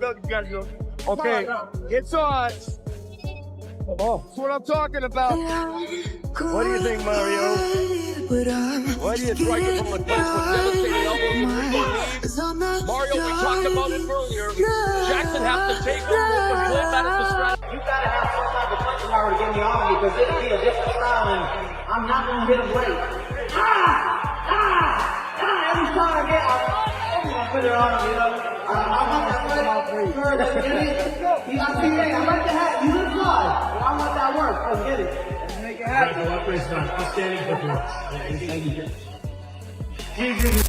belt, you gotta go. Okay, it's on. That's what I'm talking about. What do you think, Mario? Why do you strike it from the fence with devastating elbows? Mario, we talked about it earlier. Jackson has to take over what was good. That is the strategy. You gotta have some type of punching power to get me on me because it'll be a different style and I'm not gonna hit him great. Every time I get, I'm gonna put it on him, you know. I want that work. I like the hat. You look good, but I want that work. Let's get it. Let's make it happen.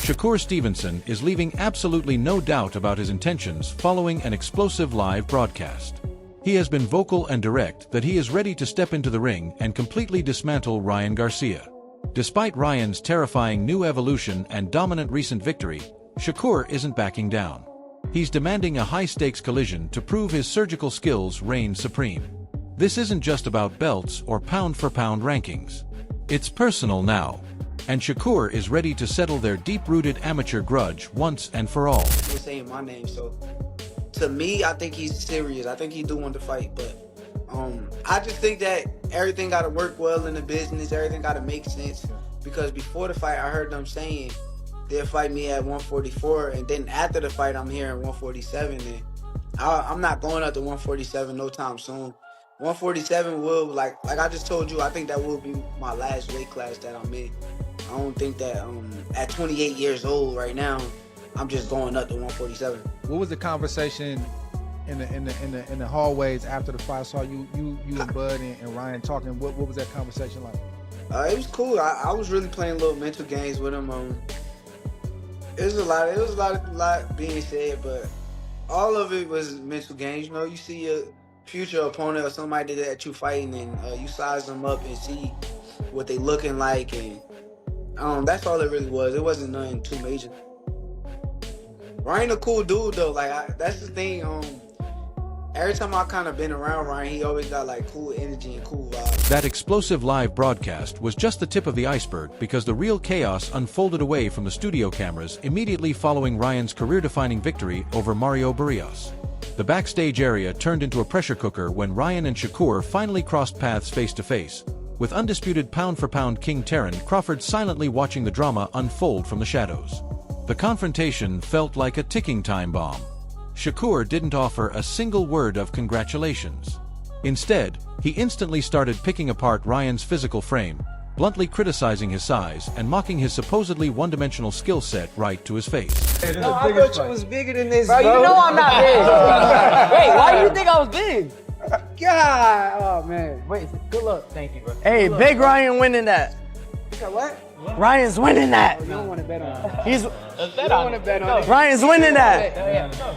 Shakur Stevenson is leaving absolutely no doubt about his intentions following an explosive live broadcast. He has been vocal and direct that he is ready to step into the ring and completely dismantle Ryan Garcia. Despite Ryan's terrifying new evolution and dominant recent victory, Shakur isn't backing down. He's demanding a high-stakes collision to prove his surgical skills reign supreme. This isn't just about belts or pound-for-pound rankings. It's personal now, and Shakur is ready to settle their deep-rooted amateur grudge once and for all. You're saying my name, so to me, I think he's serious. I think he do want to fight, but I just think that everything got to work well in the business. Everything got to make sense, because before the fight, I heard them saying they'll fight me at 144, and then after the fight, I'm here at 147, and I'm not going up to 147 no time soon. 147 will, like I just told you, I think that will be my last weight class that I'm in. I don't think that at 28 years old right now, I'm just going up to 147. What was the conversation in the hallways after the fight? I saw you and Bud and Ryan talking. What was that conversation like? It was cool. I was really playing little mental games with him. It was a lot being said, but all of it was mental games. You know, you see your future opponent or somebody that you fighting, and you size them up and see what they looking like, and that's all it really was. It wasn't nothing too major. Ryan a cool dude though. Like that's the thing. Every time I kind of been around Ryan, he always got like cool energy and cool vibes. That explosive live broadcast was just the tip of the iceberg, because the real chaos unfolded away from the studio cameras immediately following Ryan's career-defining victory over Mario Barrios. The backstage area turned into a pressure cooker when Ryan and Shakur finally crossed paths face-to-face, with undisputed pound-for-pound King Terran Crawford silently watching the drama unfold from the shadows. The confrontation felt like a ticking time bomb. Shakur didn't offer a single word of congratulations. Instead, he instantly started picking apart Ryan's physical frame, bluntly criticizing his size and mocking his supposedly one-dimensional skill set right to his face. No, I thought you was bigger than this, bro. You know I'm not big. Wait, why do you think I was big? God, oh man. Wait, good luck. Thank you, bro. Hey, good Big luck, Ryan winning that. You said what? Ryan's winning that. You don't want to bet on it. He's You don't want to bet on it. Ryan's winning that.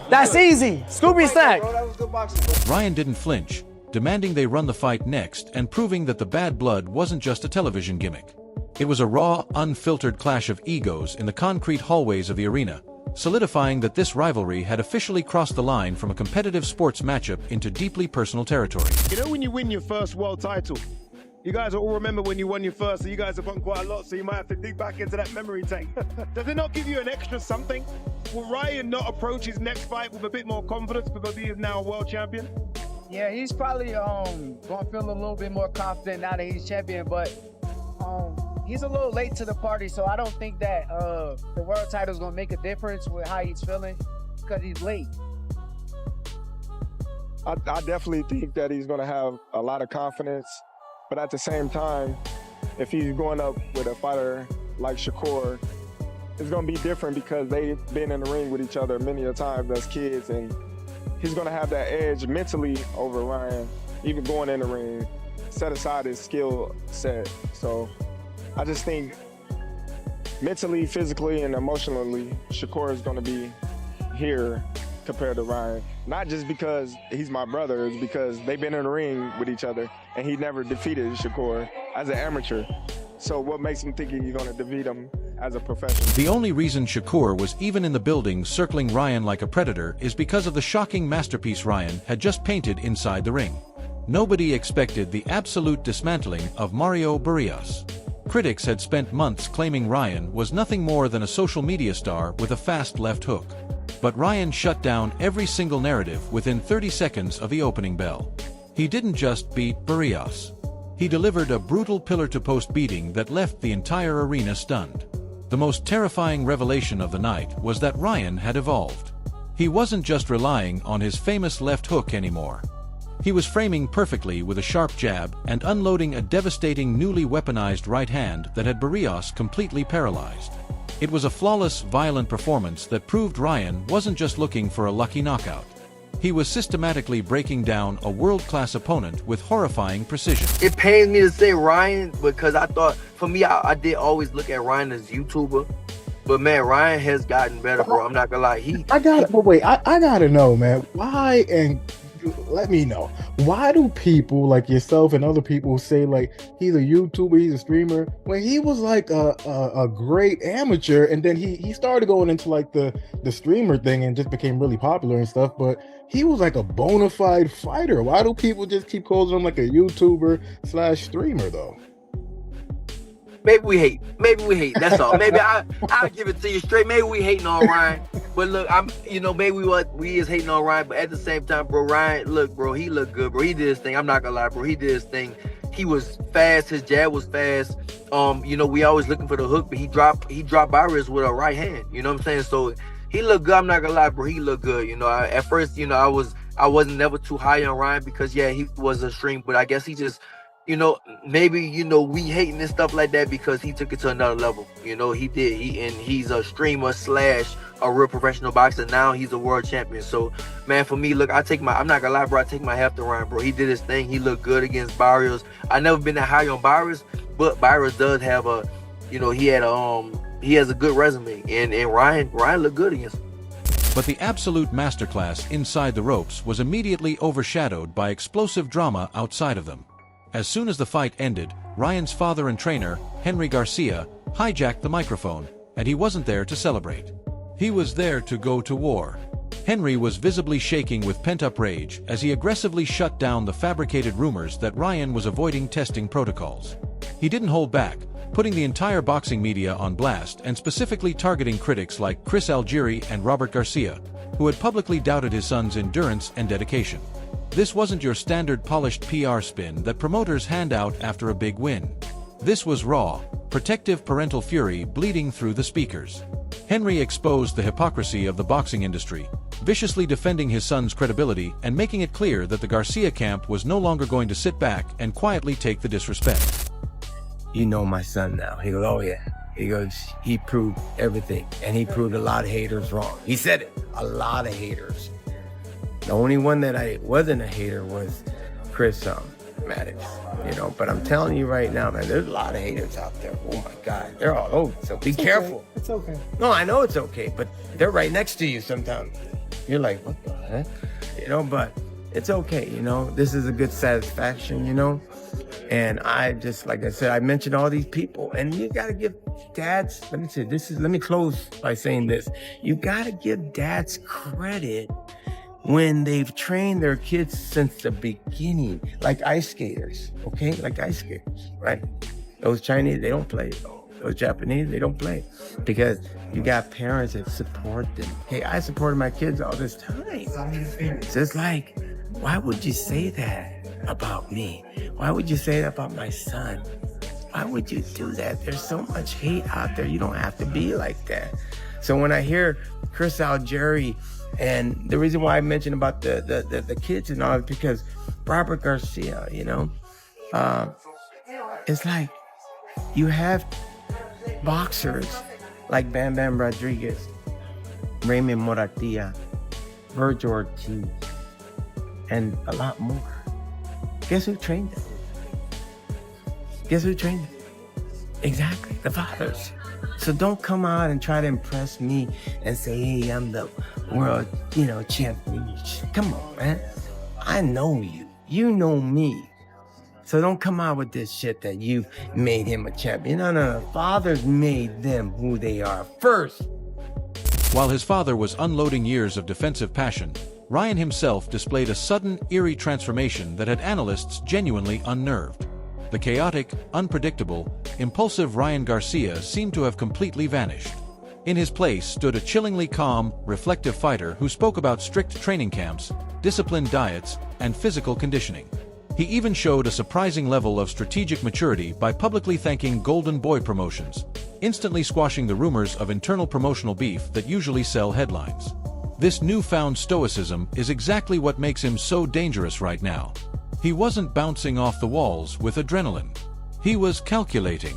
That's easy. Scooby snack. Bro, that was good boxing. Ryan didn't flinch, demanding they run the fight next and proving that the bad blood wasn't just a television gimmick. It was a raw, unfiltered clash of egos in the concrete hallways of the arena, solidifying that this rivalry had officially crossed the line from a competitive sports matchup into deeply personal territory. You know when you win your first world title? You guys will all remember when you won your first, so you guys have won quite a lot, so you might have to dig back into that memory tank. Does it not give you an extra something? Will Ryan not approach his next fight with a bit more confidence because he is now a world champion? Yeah, he's probably going to feel a little bit more confident now that he's champion, but he's a little late to the party, so I don't think that the world title is going to make a difference with how he's feeling because he's late. I definitely think that he's going to have a lot of confidence. But at the same time, if he's going up with a fighter like Shakur, it's going to be different because they've been in the ring with each other many a times as kids, and he's going to have that edge mentally over Ryan, even going in the ring, set aside his skill set. So I just think mentally, physically, and emotionally, Shakur is going to be here compared to Ryan. Not just because he's my brother, it's because they've been in the ring with each other and he never defeated Shakur as an amateur. So what makes him think he's going to defeat him as a professional? The only reason Shakur was even in the building circling Ryan like a predator is because of the shocking masterpiece Ryan had just painted inside the ring. Nobody expected the absolute dismantling of Mario Barrios. Critics had spent months claiming Ryan was nothing more than a social media star with a fast left hook. But Ryan shut down every single narrative within 30 seconds of the opening bell. He didn't just beat Barrios. He delivered a brutal pillar-to-post beating that left the entire arena stunned. The most terrifying revelation of the night was that Ryan had evolved. He wasn't just relying on his famous left hook anymore. He was framing perfectly with a sharp jab and unloading a devastating newly weaponized right hand that had Barrios completely paralyzed. It was a flawless, violent performance that proved Ryan wasn't just looking for a lucky knockout. He was systematically breaking down a world-class opponent with horrifying precision. It pains me to say Ryan because I thought, for me, I did always look at Ryan as a YouTuber. But man, Ryan has gotten better, bro. I'm not gonna lie. I gotta know, man. Why, and let me know. Why do people like yourself and other people say like he's a YouTuber, he's a streamer, when he was like a great amateur, and then he started going into like the streamer thing and just became really popular and stuff, but he was like a bona fide fighter. Why do people just keep calling him like a YouTuber / streamer though? Maybe we hate. That's all. Maybe I'll give it to you straight. Maybe we hating on Ryan. But look, maybe we is hating on Ryan, but at the same time, bro, Ryan, look, bro, he looked good, bro. He did his thing. I'm not gonna lie, bro. He did his thing. He was fast. His jab was fast. We always looking for the hook, but he dropped Barrios with a right hand. You know what I'm saying? So he looked good. I'm not gonna lie, bro. He looked good. At first, I wasn't never too high on Ryan because he was a stream, but I guess he just, maybe, we hating and stuff like that because he took it to another level. He did. He's a streamer / a real professional boxer. Now he's a world champion. So, man, for me, look, I'm not gonna lie, bro. I take my hat to Ryan, bro. He did his thing. He looked good against Barrios. I never been that high on Barrios, but Barrios does have he has a good resume, and Ryan looked good against him. But the absolute masterclass inside the ropes was immediately overshadowed by explosive drama outside of them. As soon as the fight ended, Ryan's father and trainer, Henry Garcia, hijacked the microphone, and he wasn't there to celebrate. He was there to go to war. Henry was visibly shaking with pent-up rage as he aggressively shut down the fabricated rumors that Ryan was avoiding testing protocols. He didn't hold back, putting the entire boxing media on blast and specifically targeting critics like Chris Algieri and Robert Garcia, who had publicly doubted his son's endurance and dedication. This wasn't your standard polished PR spin that promoters hand out after a big win. This was raw, protective parental fury bleeding through the speakers. Henry exposed the hypocrisy of the boxing industry, viciously defending his son's credibility and making it clear that the Garcia camp was no longer going to sit back and quietly take the disrespect. You know my son now. He goes, oh yeah. He goes, he proved everything. And he proved a lot of haters wrong. He said it, a lot of haters. The only one that I wasn't a hater was Chris Maddox, but I'm telling you right now, man, there's a lot of haters out there. Oh my God, they're all over, so be careful. Okay. It's okay. No, I know it's okay, but they're right next to you sometimes. You're like, what the heck? But it's okay, this is a good satisfaction, and I just, like I said, I mentioned all these people, and you gotta give dads, let me close by saying this. You gotta give dads credit when they've trained their kids since the beginning, like ice skaters, okay? Like ice skaters, right? Those Chinese, they don't play. Those Japanese, they don't play. Because you got parents that support them. Hey, I supported my kids all this time. It's just like, why would you say that about me? Why would you say that about my son? Why would you do that? There's so much hate out there. You don't have to be like that. So when I hear Chris Algieri, and the reason why I mentioned about the kids and all is because Robert Garcia, it's like you have boxers like Bam Bam Rodriguez, Raymond Moratilla, Virgil Ortiz, and a lot more. Guess who trained them? Guess who trained them? Exactly, the fathers. So don't come out and try to impress me and say, hey, I'm the world, champion. Come on, man. I know you. You know me. So don't come out with this shit that you made him a champion. No. Fathers made them who they are first. While his father was unloading years of defensive passion, Ryan himself displayed a sudden, eerie transformation that had analysts genuinely unnerved. The chaotic, unpredictable, impulsive Ryan Garcia seemed to have completely vanished. In his place stood a chillingly calm, reflective fighter who spoke about strict training camps, disciplined diets, and physical conditioning. He even showed a surprising level of strategic maturity by publicly thanking Golden Boy Promotions, instantly squashing the rumors of internal promotional beef that usually sell headlines. This newfound stoicism is exactly what makes him so dangerous right now. He wasn't bouncing off the walls with adrenaline. He was calculating.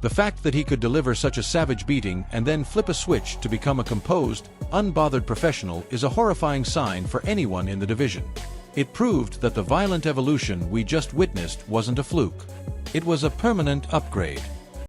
The fact that he could deliver such a savage beating and then flip a switch to become a composed, unbothered professional is a horrifying sign for anyone in the division. It proved that the violent evolution we just witnessed wasn't a fluke. It was a permanent upgrade.